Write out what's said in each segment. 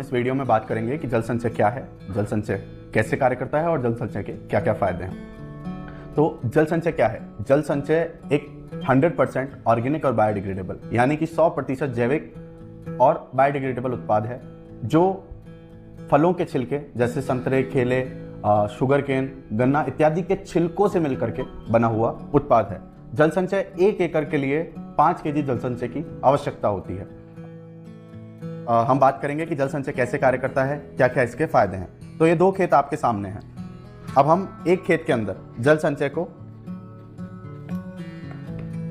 इस वीडियो में बात करेंगे कि जल संचय क्या है, जल संचय कैसे कार्य करता है और जल संचय के क्या क्या फायदे हैं। तो जल संचय क्या है? जल संचय एक 100% ऑर्गेनिक और बायोडिग्रेडेबल यानी कि 100% जैविक और बायोडिग्रेडेबल उत्पाद है जो फलों के छिलके जैसे संतरे, केले, शुगर केन, गन्ना इत्यादि के छिलकों से मिलकर के बना हुआ उत्पाद है। जल संचय 1 एकड़ के लिए 5 केजी जल संचय की आवश्यकता होती है। हम बात करेंगे कि जल संचय कैसे कार्य करता है, क्या क्या इसके फायदे हैं। तो ये 2 खेत आपके सामने हैं। अब हम एक खेत के अंदर जल संचय को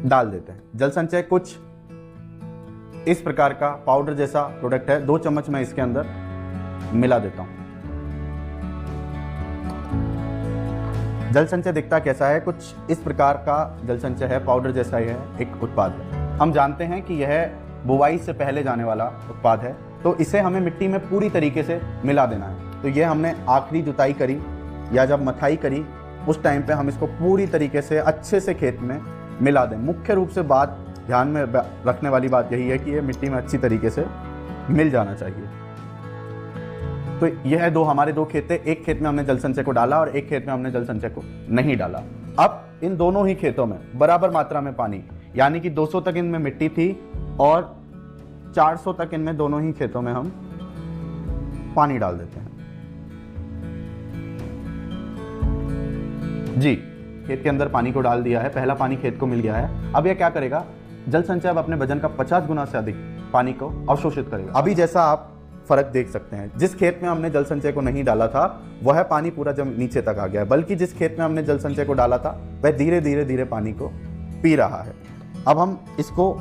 डाल देते हैं। जल संचय कुछ इस प्रकार का पाउडर जैसा प्रोडक्ट है। 2 चम्मच मैं इसके अंदर मिला देता हूं। जल संचय दिखता कैसा है? कुछ इस प्रकार का जल संचय है, पाउडर जैसा यह एक उत्पाद है। हम जानते हैं कि यह बुवाई से पहले जाने वाला उत्पाद है, तो इसे हमें मिट्टी में पूरी तरीके से मिला देना है। तो ये हमने आखिरी जुताई करी या जब मथाई करी उस टाइम पे हम इसको पूरी तरीके से अच्छे से खेत में मिला दें। मुख्य रूप से बात ध्यान में रखने वाली बात यही है कि ये मिट्टी में अच्छी तरीके से मिल जाना चाहिए। तो यह हमारे 2 खेत थे। एक खेत में हमने जल संचय को डाला और एक खेत में हमने जल संचय को नहीं डाला। अब इन दोनों ही खेतों में बराबर मात्रा में पानी यानी कि 200 तक इनमें मिट्टी थी और 400 तक इनमें दोनों ही खेतों में हम पानी डाल देते हैं। जी, खेत के अंदर पानी को डाल दिया है। पहला पानी खेत को मिल गया है। अब यह क्या करेगा? जल संचय अब अपने वजन का 50 गुना से अधिक पानी को अवशोषित करेगा। अभी जैसा आप फर्क देख सकते हैं, जिस खेत में हमने जल संचय को नहीं डाला था वह पानी पूरा जब नीचे तक आ गया है, बल्कि जिस खेत में हमने जल संचय को डाला था वह धीरे धीरे धीरे पानी को पी रहा है। अब हम इसको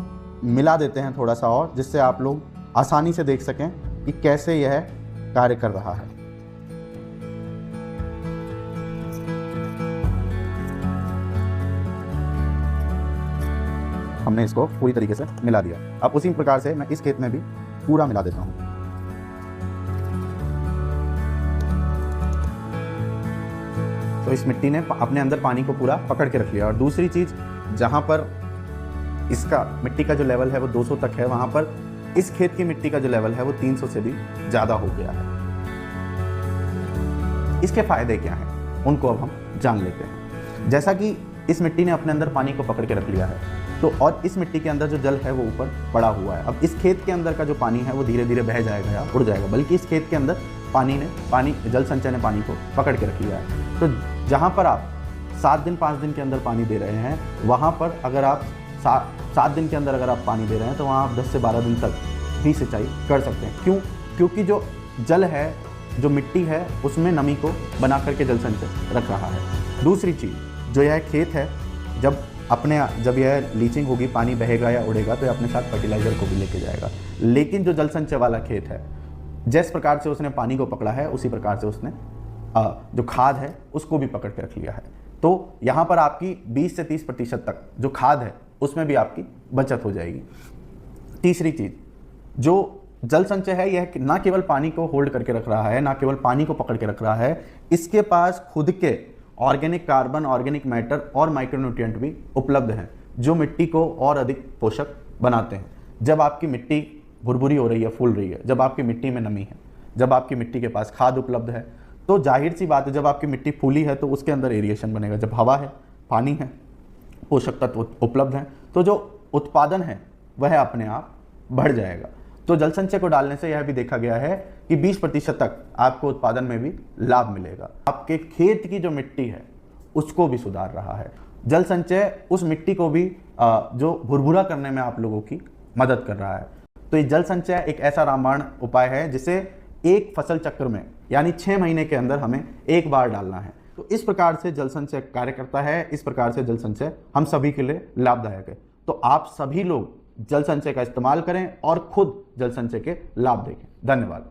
मिला देते हैं थोड़ा सा और, जिससे आप लोग आसानी से देख सकें कि कैसे यह कार्य कर रहा है। हमने इसको पूरी तरीके से मिला दिया। अब उसी प्रकार से मैं इस खेत में भी पूरा मिला देता हूं। तो इस मिट्टी ने अपने अंदर पानी को पूरा पकड़ के रख लिया। और दूसरी चीज, जहां पर इसका मिट्टी का जो लेवल है वो 200 तक है, वहां पर इस खेत की मिट्टी का जो लेवल है वो 300 से भी ज्यादा हो गया है। इसके फायदे क्या हैं उनको अब हम जान लेते हैं। जैसा कि इस मिट्टी ने अपने अंदर पानी को पकड़ के रख लिया है, तो और इस मिट्टी के अंदर जो जल है वो ऊपर पड़ा हुआ है। अब इस खेत के अंदर का जो पानी है वो धीरे धीरे बह जाएगा या उड़ जाएगा, बल्कि इस खेत के अंदर जल संचय ने पानी को पकड़ के रख लिया है। तो जहां पर आप 7 दिन 5 दिन के अंदर पानी दे रहे हैं, वहां पर अगर आप 7 दिन के अंदर अगर आप पानी दे रहे हैं तो वहाँ आप 10 से 12 दिन तक भी सिंचाई कर सकते हैं। क्यों? क्योंकि जो जल है, जो मिट्टी है, उसमें नमी को बना करके जल संचय रख रहा है। दूसरी चीज़, जो यह खेत है, जब यह लीचिंग होगी, पानी बहेगा या उड़ेगा तो यह अपने साथ फर्टिलाइजर को भी लेके जाएगा। लेकिन जो जल संचय वाला खेत है, जिस प्रकार से उसने पानी को पकड़ा है उसी प्रकार से उसने जो खाद है उसको भी पकड़ के रख लिया है। तो यहाँ पर आपकी 20 से 30% तक जो खाद है उसमें भी आपकी बचत हो जाएगी। तीसरी चीज, जो जल संचय है, यह ना केवल पानी को होल्ड करके रख रहा है, ना केवल पानी को पकड़ के रख रहा है, इसके पास खुद के ऑर्गेनिक कार्बन, ऑर्गेनिक मैटर और माइक्रोन्यूट्रिएंट भी उपलब्ध हैं जो मिट्टी को और अधिक पोषक बनाते हैं। जब आपकी मिट्टी भुरभुरी हो रही है, फूल रही है, जब आपकी मिट्टी में नमी है, जब आपकी मिट्टी के पास खाद उपलब्ध है, तो जाहिर सी बात है जब आपकी मिट्टी फूली है तो उसके अंदर एरिएशन बनेगा। जब हवा है, पानी है, पोषक तत्व उपलब्ध हैं, तो जो उत्पादन है वह अपने आप बढ़ जाएगा। तो जल संचय को डालने से यह भी देखा गया है कि 20% तक आपको उत्पादन में भी लाभ मिलेगा। आपके खेत की जो मिट्टी है उसको भी सुधार रहा है। जल संचय उस मिट्टी को भी जो भुरभुरा करने में आप लोगों की मदद कर रहा है। तो ये जल संचय एक ऐसा रामबाण उपाय है जिसे एक फसल चक्र में यानी 6 महीने के अंदर हमें एक बार डालना है। तो इस प्रकार से जल संचय कार्य करता है। इस प्रकार से जल संचय हम सभी के लिए लाभदायक है। तो आप सभी लोग जल संचय का इस्तेमाल करें और खुद जल संचय के लाभ देखें। धन्यवाद।